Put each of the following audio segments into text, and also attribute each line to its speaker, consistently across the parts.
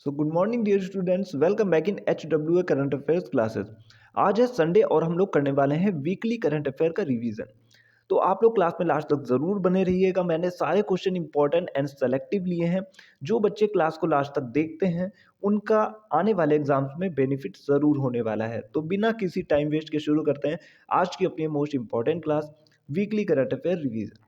Speaker 1: So good morning dear students, welcome back in HWA current affairs classes. आज है Sunday और हम लोग करने वाले हैं वीकली करंट अफेयर का रिवीजन। तो आप लोग क्लास में लास्ट तक जरूर बने रहिएगा। मैंने सारे क्वेश्चन इंपॉर्टेंट एंड सेलेक्टिव लिए हैं। जो बच्चे क्लास को लास्ट तक देखते हैं उनका आने वाले एग्जाम्स में बेनिफिट जरूर होने वाला है। तो बिना किसी टाइम वेस्ट के शुरू करते हैं आज की अपनी most important class, weekly current affair revision.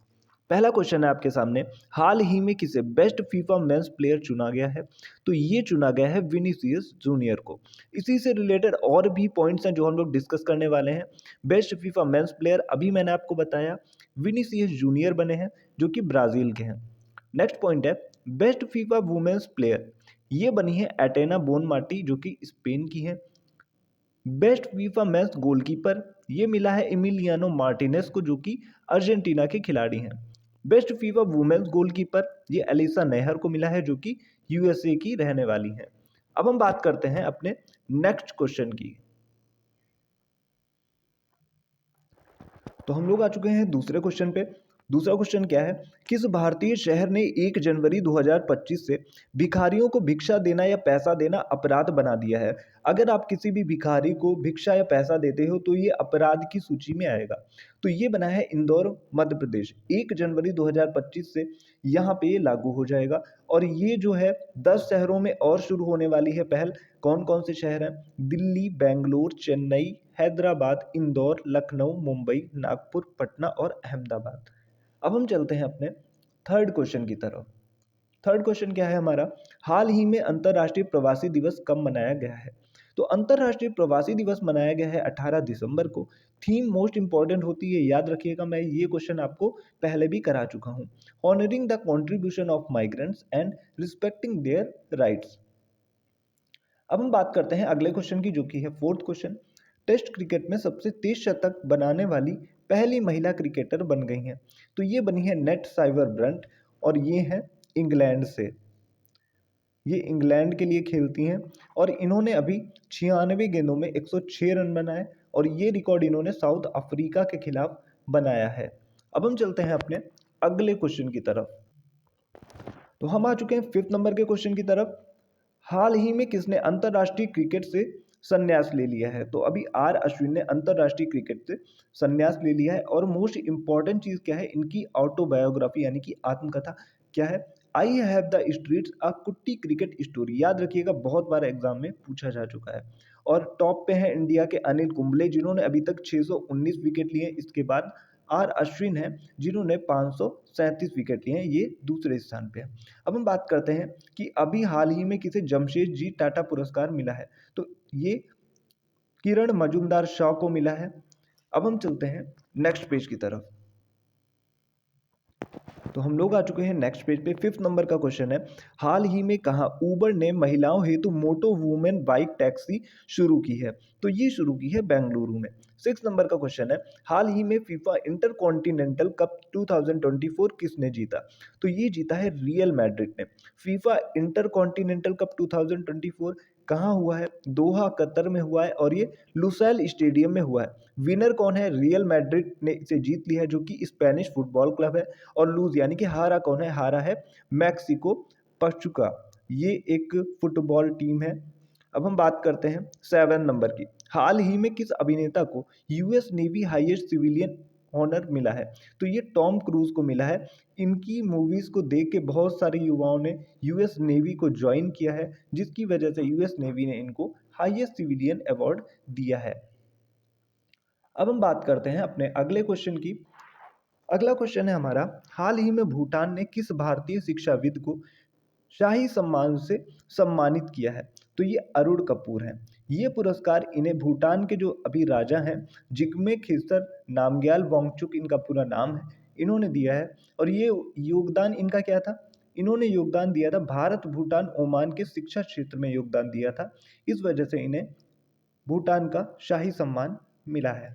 Speaker 1: पहला क्वेश्चन है आपके सामने, हाल ही में किसे बेस्ट फीफा मेंस प्लेयर चुना गया है? तो ये चुना गया है विनीसियस जूनियर को। इसी से रिलेटेड और भी पॉइंट्स हैं जो हम लोग डिस्कस करने वाले हैं। बेस्ट फीफा मेंस प्लेयर अभी मैंने आपको बताया विनीसियस जूनियर बने हैं जो कि ब्राजील के हैं। नेक्स्ट पॉइंट है बेस्ट फीफा वुमेन्स प्लेयर, ये बनी है एटेना बोनमार्टी जो कि स्पेन की है। बेस्ट फीफा मेंस गोलकीपर, ये मिला है इमिलियानो मार्टिनेस को जो कि अर्जेंटीना के खिलाड़ी हैं। बेस्ट फीफा वुमेन्स गोलकीपर ये एलिसा नेहर को मिला है जो कि यूएसए की रहने वाली हैं। अब हम बात करते हैं अपने नेक्स्ट क्वेश्चन की। तो हम लोग आ चुके हैं दूसरे क्वेश्चन पे। दूसरा क्वेश्चन क्या है, किस भारतीय शहर ने 1 जनवरी 2025 से भिखारियों को भिक्षा देना या पैसा देना अपराध बना दिया है? अगर आप किसी भी भिखारी को भिक्षा या पैसा देते हो तो ये अपराध की सूची में आएगा। तो ये बना है इंदौर मध्य प्रदेश। 1 जनवरी 2025 से यहाँ पे ये लागू हो जाएगा। और ये जो है 10 शहरों में और शुरू होने वाली है पहल। कौन कौन से शहर हैं? दिल्ली, बेंगलोर, चेन्नई, हैदराबाद, इंदौर, लखनऊ, मुंबई, नागपुर, पटना और अहमदाबाद। अब हम चलते हैं अपने थर्ड क्वेश्चन की तरफ। थर्ड क्वेश्चन क्या है हमारा, हाल ही में अंतर्राष्ट्रीय प्रवासी दिवस कब मनाया गया है? तो अंतर्राष्ट्रीय प्रवासी दिवस मनाया गया है 18 दिसंबर को। थीम मोस्ट इंपॉर्टेंट होती है, याद रखिएगा, मैं ये क्वेश्चन आपको पहले भी करा चुका हूँ। Honouring the contribution of migrants and respecting their rights. अब हम बात करते हैं अगले क्वेश्चन की जो कि है फोर्थ क्वेश्चन। टेस्ट क्रिकेट में सबसे तेज शतक बनाने वाली पहली महिला क्रिकेटर बन गई हैं। तो ये बनी है नेट साइवर ब्रंट और ये हैं इंग्लैंड से। ये इंग्लैंड के लिए खेलती हैं और इन्होंने अभी 96 गेंदों में 106 रन बनाए और ये रिकॉर्ड इन्होंने साउथ अफ्रीका के खिलाफ बनाया है। अब हम चलते हैं अपने अगले क्वेश्चन की तरफ। तो हम आ चुके हैं फिफ्थ नंबर के क्वेश्चन की तरफ। हाल ही में किसने अंतर्राष्ट्रीय क्रिकेट से संन्यास ले लिया है? तो अभी आर अश्विन ने अंतर्राष्ट्रीय क्रिकेट से संन्यास ले लिया है। और मोस्ट इंपॉर्टेंट चीज क्या है, इनकी ऑटोबायोग्राफी यानी कि आत्मकथा क्या है? आई हैव द स्ट्रीट्स अ कुट्टी क्रिकेट स्टोरी। याद रखिएगा, बहुत बार एग्जाम में पूछा जा चुका है। और टॉप पे है इंडिया के अनिल कुंबले जिन्होंने अभी तक 619 विकेट लिए। इसके बाद आर अश्विन है जिन्होंने 537 विकेट लिए हैं, ये दूसरे स्थान पे है। अब हम बात करते हैं कि अभी हाल ही में किसे जमशेदजी टाटा पुरस्कार मिला है? तो ये किरण मजूमदार शाह को मिला है। अब हम चलते हैं नेक्स्ट पेज की तरफ। तो हम लोग आ चुके हैं नेक्स्ट पेज पे। फिफ्थ नंबर का क्वेश्चन है, हाल ही में कहा उबर ने महिलाओं हेतु मोटो वुमेन बाइक टैक्सी शुरू की है? तो ये शुरू की है बेंगलुरु में। सिक्स नंबर का क्वेश्चन है, हाल ही में फीफा इंटर कॉन्टिनेंटल कप 2024 किसने जीता? तो ये जीता है रियल मैड्रिड ने। फीफा इंटर कॉन्टिनेंटल कप 2024 कहाँ हुआ है? दोहा कतर में हुआ है और ये लुसैल स्टेडियम में हुआ है। विनर कौन है? रियल मैड्रिड ने इसे जीत लिया है जो कि स्पेनिश फुटबॉल क्लब है। और लूज यानी कि हारा कौन है? हारा है मैक्सिको पचुका, ये एक फुटबॉल टीम है। अब हम बात करते हैं सेवन नंबर की। हाल ही में किस अभिनेता को US navy highest civilian honour मिला है? तो ये टॉम क्रूज को मिला है। इनकी मूवीज को देख के बहुत सारे युवाओं ने यूएस नेवी को ज्वाइन किया है जिसकी वजह से यूएस नेवी ने इनको हाईएस्ट सिविलियन अवार्ड दिया है। अब हम बात करते हैं अपने अगले क्वेश्चन की। अगला क्वेश्चन है हमारा, हाल ही में भूटान ने किस भारतीय शिक्षाविद को शाही सम्मान से सम्मानित किया है? तो ये अरुण कपूर हैं। ये पुरस्कार इन्हें भूटान के जो अभी राजा हैं जिग्मे खेसर नामग्याल वांगचुक इनका पूरा नाम है, इन्होंने दिया है। और ये योगदान इनका क्या था? इन्होंने योगदान दिया था भारत भूटान ओमान के शिक्षा क्षेत्र में योगदान दिया था। इस वजह से इन्हें भूटान का शाही सम्मान मिला है।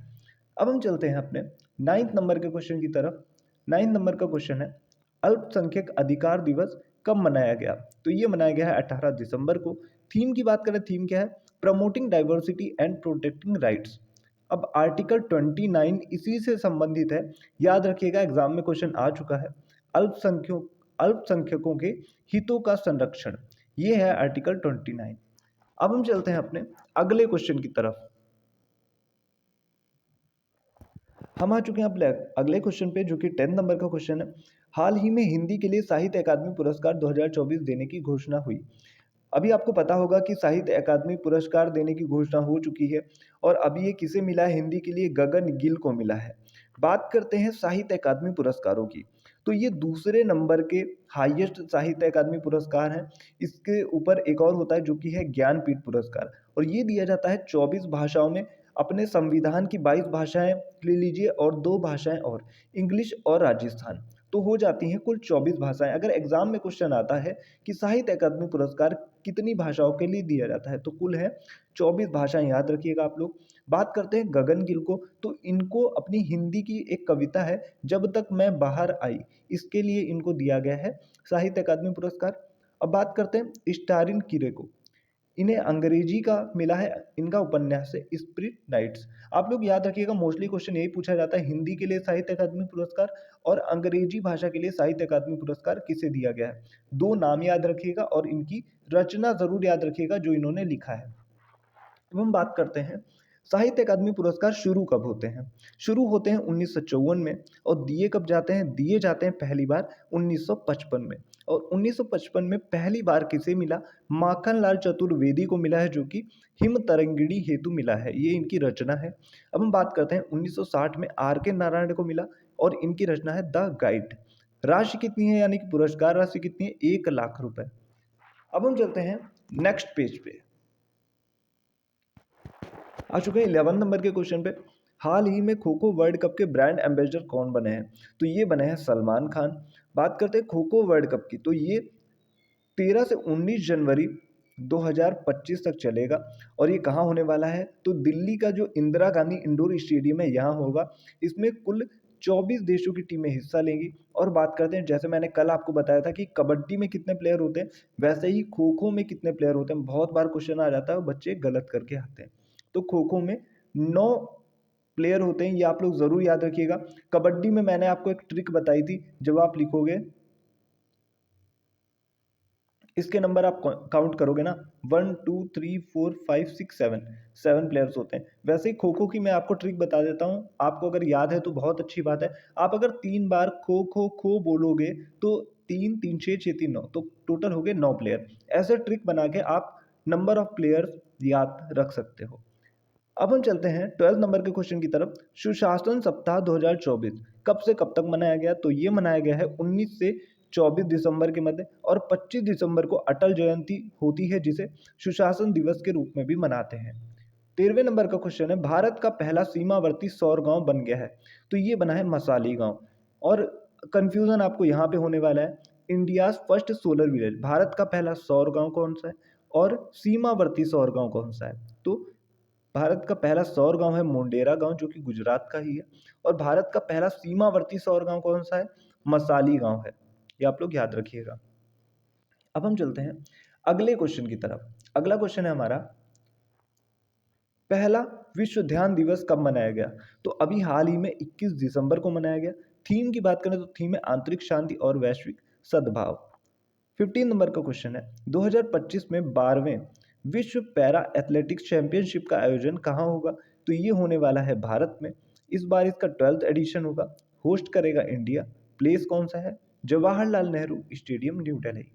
Speaker 1: अब हम चलते हैं अपने नाइन्थ नंबर के क्वेश्चन की तरफ। नाइन्थ नंबर का क्वेश्चन है, अल्पसंख्यक अधिकार दिवस कब मनाया गया? तो ये मनाया गया है 18 दिसंबर को। थीम की बात करें, थीम क्या है? Promoting diversity and protecting rights. अब आर्टिकल 29 इसी से संबंधित है। याद रखिएगा, एग्जाम में क्वेश्चन आ चुका है। अल्पसंख्यकों के हितों का संरक्षण, ये है आर्टिकल 29। अब हम चलते हैं अपने अगले क्वेश्चन की तरफ। हम आ चुके हैं अपने अगले क्वेश्चन पे, जो कि 10 नंबर का क्वेश्चन है। हाल ही में हिंदी के लिए साहित्य अकादमी पुरस्कार 2024 देने की घोषणा हुई। अभी आपको पता होगा कि साहित्य अकादमी पुरस्कार देने की घोषणा हो चुकी है, और अभी ये किसे मिला है? हिंदी के लिए गगन गिल को मिला है। बात करते हैं साहित्य अकादमी पुरस्कारों की, तो ये दूसरे नंबर के हाईएस्ट साहित्य अकादमी पुरस्कार हैं। इसके ऊपर एक और होता है जो कि है ज्ञानपीठ पुरस्कार, और ये दिया जाता है 24 भाषाओं में। अपने संविधान की 22 भाषाएं ले लीजिए और 2 भाषाएं और, इंग्लिश और राजस्थान, तो हो जाती हैं कुल 24 भाषाएं। अगर एग्जाम में क्वेश्चन आता है कि साहित्य अकादमी पुरस्कार कितनी भाषाओं के लिए दिया जाता है, तो कुल है 24 भाषाएं, याद रखिएगा आप लोग। बात करते हैं गगन गिल को, तो इनको अपनी हिंदी की एक कविता है जब तक मैं बाहर आई, इसके लिए इनको दिया गया है साहित्य अकादमी पुरस्कार। अब बात करते हैं स्टारिन किरे को, इन्हें अंग्रेजी का मिला है, इनका उपन्यास है स्पिरिट नाइट्स। आप लोग याद रखिएगा, मोस्टली क्वेश्चन यही पूछा जाता है, हिंदी के लिए साहित्य अकादमी पुरस्कार और अंग्रेजी भाषा के लिए साहित्य अकादमी पुरस्कार किसे दिया गया है। दो नाम याद रखिएगा और इनकी रचना जरूर याद रखिएगा जो इन्होंने लिखा है। अब हम बात करते हैं साहित्य अकादमी पुरस्कार शुरू कब होते हैं। शुरू होते हैं 1954 में, और दिए कब जाते हैं? दिए जाते हैं पहली बार 1955 में। और 1955 में पहली बार किसे मिला? माखनलाल चतुर्वेदी को मिला है, जो कि हिम तरंगिणी हेतु मिला है, ये इनकी रचना है। अब हम बात करते हैं 1960 में आर के नारायण को मिला, और इनकी रचना है द गाइड। राशि कितनी है, यानी कि पुरस्कार राशि कितनी है? 1 लाख रुपए। अब हम चलते हैं नेक्स्ट पेज पे। आ चुके हैं 11 नंबर के क्वेश्चन पे। हाल ही में खो खो वर्ल्ड कप के ब्रांड एम्बेसडर कौन बने हैं? तो ये बने हैं सलमान खान। बात करते हैं खो खो वर्ल्ड कप की, तो ये 13 से 19 जनवरी 2025 तक चलेगा, और ये कहाँ होने वाला है? तो दिल्ली का जो इंदिरा गांधी इंडोर स्टेडियम है, यहाँ होगा। इसमें कुल 24 देशों की टीमें हिस्सा लेंगी। और बात करते हैं, जैसे मैंने कल आपको बताया था कि कबड्डी में कितने प्लेयर होते हैं, वैसे ही खो खो में कितने प्लेयर होते हैं। बहुत बार क्वेश्चन आ जाता है और बच्चे गलत करके आते हैं। तो खो खो में 9 प्लेयर होते हैं, ये आप लोग ज़रूर याद रखिएगा। कबड्डी में मैंने आपको एक ट्रिक बताई थी, जब आप लिखोगे इसके नंबर आप काउंट करोगे ना, 1 2 3 4 5 6 7, 7 प्लेयर्स होते हैं। वैसे ही खो खो की मैं आपको ट्रिक बता देता हूँ, आपको अगर याद है तो बहुत अच्छी बात है। आप अगर 3 बार खो खो खो बोलोगे तो 3 3 6 6 3 9, तो टोटल हो गए 9 प्लेयर। ऐसे ट्रिक बना के आप नंबर ऑफ प्लेयर्स याद रख सकते हो। अब हम चलते हैं 12 नंबर के क्वेश्चन की तरफ। सुशासन सप्ताह 2024 कब से कब तक मनाया गया? तो ये मनाया गया है 19 से 24 दिसंबर के मध्य, और 25 दिसंबर को अटल जयंती होती है, जिसे सुशासन दिवस के रूप में भी मनाते हैं। 13वें नंबर का क्वेश्चन है, भारत का पहला सीमावर्ती सौर गांव बन गया है, तो ये बना है मसाली गांव। और कंफ्यूजन आपको यहाँ पे होने वाला है, India first solar village, Bharat का पहला सौर गांव कौन सा है और सीमावर्ती सौर गांव कौन सा है? तो भारत का पहला सौर गांव है मोंडेरा गांव, जो कि गुजरात का ही है। और भारत का पहला सीमावर्ती सौर गांव कौन सा है? मसाली गांव है, ये आप लोग याद रखिएगा। अब हम चलते हैं अगले क्वेश्चन की तरफ। अगला क्वेश्चन है हमारा, पहला विश्व ध्यान दिवस कब मनाया गया? तो अभी हाल ही में 21 दिसंबर को मनाया गया। थीम की बात करें तो थीम है आंतरिक शांति और वैश्विक सद्भाव। 15 नंबर का क्वेश्चन है, 2025 में 12वें विश्व पैरा एथलेटिक्स चैंपियनशिप का आयोजन कहाँ होगा? तो ये होने वाला है भारत में। इस बार इसका 12th एडिशन होगा। होस्ट करेगा इंडिया। प्लेस कौन सा है? Jawaharlal Nehru stadium, new Delhi.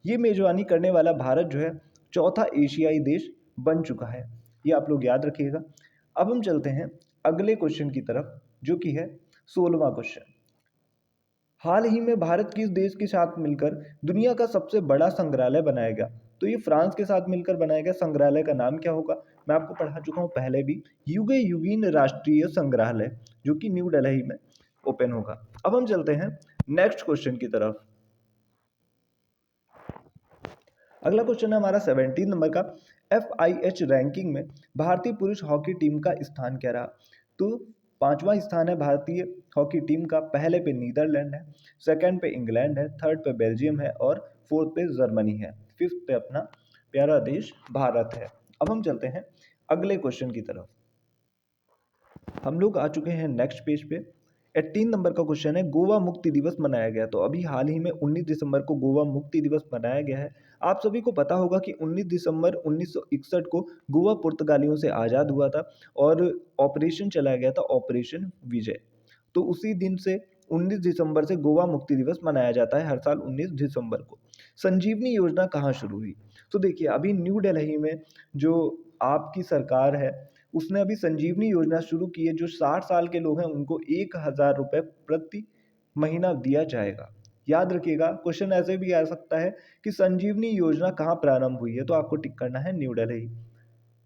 Speaker 1: ये मेजबानी करने वाला भारत जो है चौथा एशियाई देश बन चुका है, ये आप लोग याद रखिएगा। अब हम चलते हैं अगले क्वेश्चन की तरफ, जो कि है 16वां क्वेश्चन। हाल ही में भारत किस देश के साथ मिलकर दुनिया का सबसे बड़ा संग्रहालय बनाया गया? तो ये फ्रांस के साथ मिलकर बनाया गया। संग्रहालय का नाम क्या होगा? मैं आपको पढ़ा चुका हूँ पहले भी, युगे युगीन राष्ट्रीय संग्रहालय, जो कि न्यू दिल्ली में ओपन होगा। अब हम चलते हैं नेक्स्ट क्वेश्चन की तरफ। अगला क्वेश्चन है हमारा 17 नंबर का, FIH रैंकिंग में भारतीय पुरुष हॉकी टीम का स्थान क्या रहा? तो 5वां स्थान है भारतीय हॉकी टीम का। पहले पे नीदरलैंड है, सेकंड पे इंग्लैंड है, थर्ड पे बेल्जियम है, और फोर्थ पे जर्मनी है, फिफ्थ पे अपना प्यारा देश भारत है। अब हम चलते हैं अगले क्वेश्चन की तरफ। हम लोग आ चुके हैं नेक्स्ट पेज पे। 18 नंबर का क्वेश्चन है, गोवा मुक्ति दिवस मनाया गया। तो अभी हाल ही में 19 दिसंबर को गोवा मुक्ति दिवस मनाया गया है। आप सभी को पता होगा कि 19 दिसंबर 1961 को गोवा पुर्तगालियों से आज़ाद हुआ था और ऑपरेशन चलाया गया था, ऑपरेशन विजय। तो उसी दिन से 19 दिसंबर से गोवा मुक्ति दिवस मनाया जाता है हर साल 19 दिसंबर को। संजीवनी योजना कहाँ शुरू हुई? तो देखिए, अभी न्यू दिल्ली में जो आपकी सरकार है, उसने अभी संजीवनी योजना शुरू की है। जो 60 साल के लोग हैं उनको 1000 रुपये प्रति महीना दिया जाएगा। याद रखिएगा, क्वेश्चन ऐसे भी आ सकता है कि संजीवनी योजना कहाँ प्रारंभ हुई है, तो आपको टिक करना है न्यू दिल्ली।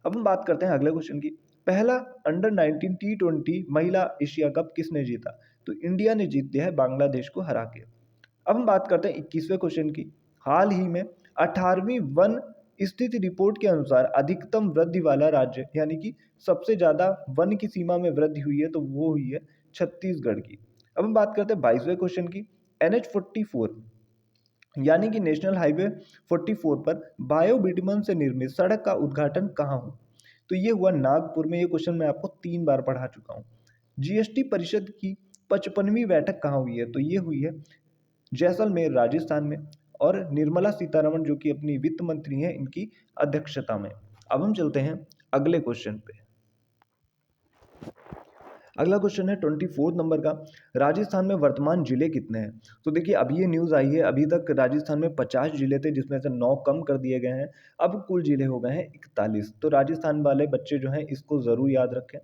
Speaker 1: अब हम बात करते हैं अगले क्वेश्चन की। पहला अंडर 19 T20 महिला एशिया कप किसने जीता? तो इंडिया ने जीत दिया है बांग्लादेश को हरा के। अब हम बात करते हैं 21वें क्वेश्चन की। हाल ही में 18वीं वन स्थिति रिपोर्ट के अनुसार अधिकतम वृद्धि वाला राज्य, यानी कि सबसे ज्यादा वन की सीमा में वृद्धि हुई है, तो वो हुई है छत्तीसगढ़ की। अब हम बात करते हैं 22वें क्वेश्चन की। NH44 यानी कि नेशनल हाईवे 44 पर बायोबिटमन से निर्मित सड़क का उद्घाटन कहाँ हुआ? तो ये हुआ नागपुर में। ये क्वेश्चन मैं आपको 3 बार पढ़ा चुका हूँ। जीएसटी परिषद की 55वीं बैठक कहाँ हुई है? तो ये हुई है जैसलमेर राजस्थान में, और निर्मला सीतारमण जो कि अपनी वित्त मंत्री हैं, इनकी अध्यक्षता में। अब हम चलते हैं अगले क्वेश्चन पे। अगला क्वेश्चन है 24 नंबर का। राजस्थान में वर्तमान जिले कितने हैं? तो देखिए, अभी ये न्यूज़ आई है, अभी तक राजस्थान में 50 जिले थे जिसमें से 9 कम कर दिए गए हैं। अब कुल जिले हो गए हैं 41। तो राजस्थान वाले बच्चे जो हैं इसको ज़रूर याद रखें।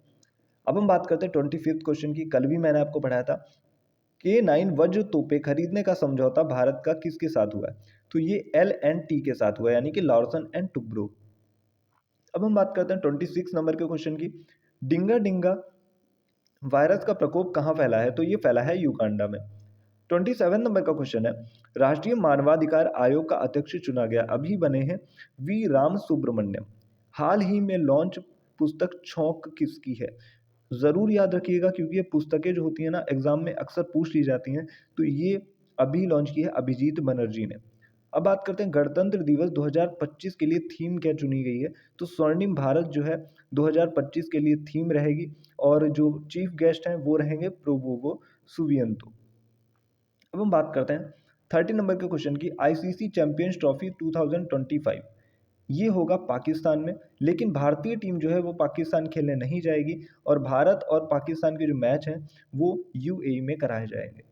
Speaker 1: अब हम बात करते हैं 25th क्वेश्चन की। कल भी मैंने आपको पढ़ाया था, K9 वज्र तोपे खरीदने का समझौता भारत का किसके साथ हुआ है? तो ये L&T के साथ हुआ है, यानी कि लॉर्सन एंड टुब्रो। अब हम बात करते हैं 26 नंबर के क्वेश्चन की। डिंगा डिंगा वायरस का प्रकोप कहाँ फैला है? तो ये फैला है युगांडा में। 27 नंबर का क्वेश्चन है, राष्ट्रीय मानवाधिकार आयोग का अध्यक्ष चुना गया, अभी बने हैं वी राम सुब्रमण्यम। हाल ही में लॉन्च पुस्तक छौंक किसकी है? ज़रूर याद रखिएगा, क्योंकि ये पुस्तकें जो होती हैं ना, एग्जाम में अक्सर पूछ ली जाती हैं। तो ये अभी लॉन्च की है अभिजीत बनर्जी ने। अब बात करते हैं गणतंत्र दिवस 2025 के लिए थीम क्या चुनी गई है? तो स्वर्णिम भारत जो है 2025 के लिए थीम रहेगी, और जो चीफ गेस्ट हैं वो रहेंगे प्रोबोवो सुवियंतो। अब हम बात करते हैं 30 नंबर के क्वेश्चन की। आईसीसी चैंपियंस ट्रॉफी 2025 ये होगा पाकिस्तान में, लेकिन भारतीय टीम जो है वो पाकिस्तान खेलने नहीं जाएगी, और भारत और पाकिस्तान के जो मैच हैं वो यूएई में कराए जाएंगे।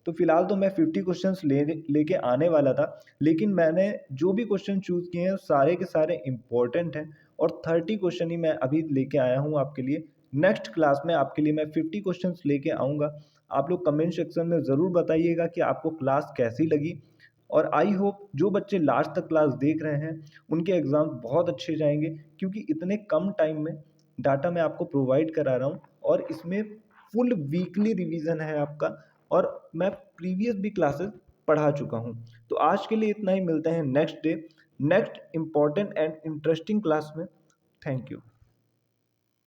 Speaker 1: तो फिलहाल तो मैं 50 क्वेश्चंस लेके आने वाला था, लेकिन मैंने जो भी क्वेश्चन चूज़ किए हैं सारे के सारे इंपॉर्टेंट हैं, और 30 क्वेश्चन ही मैं अभी लेके आया हूँ आपके लिए। नेक्स्ट क्लास में आपके लिए मैं 50 क्वेश्चंस लेके आऊँगा। आप लोग कमेंट सेक्शन में ज़रूर बताइएगा कि आपको क्लास कैसी लगी, और आई होप जो बच्चे लास्ट तक क्लास देख रहे हैं उनके एग्ज़ाम बहुत अच्छे जाएंगे, क्योंकि इतने कम टाइम में डाटा मैं आपको प्रोवाइड करा रहा हूँ, और इसमें फुल वीकली रिवीजन है आपका, और मैं प्रीवियस भी क्लासेस पढ़ा चुका हूँ। तो आज के लिए इतना ही, मिलते हैं next day next important and interesting class में। Thank you.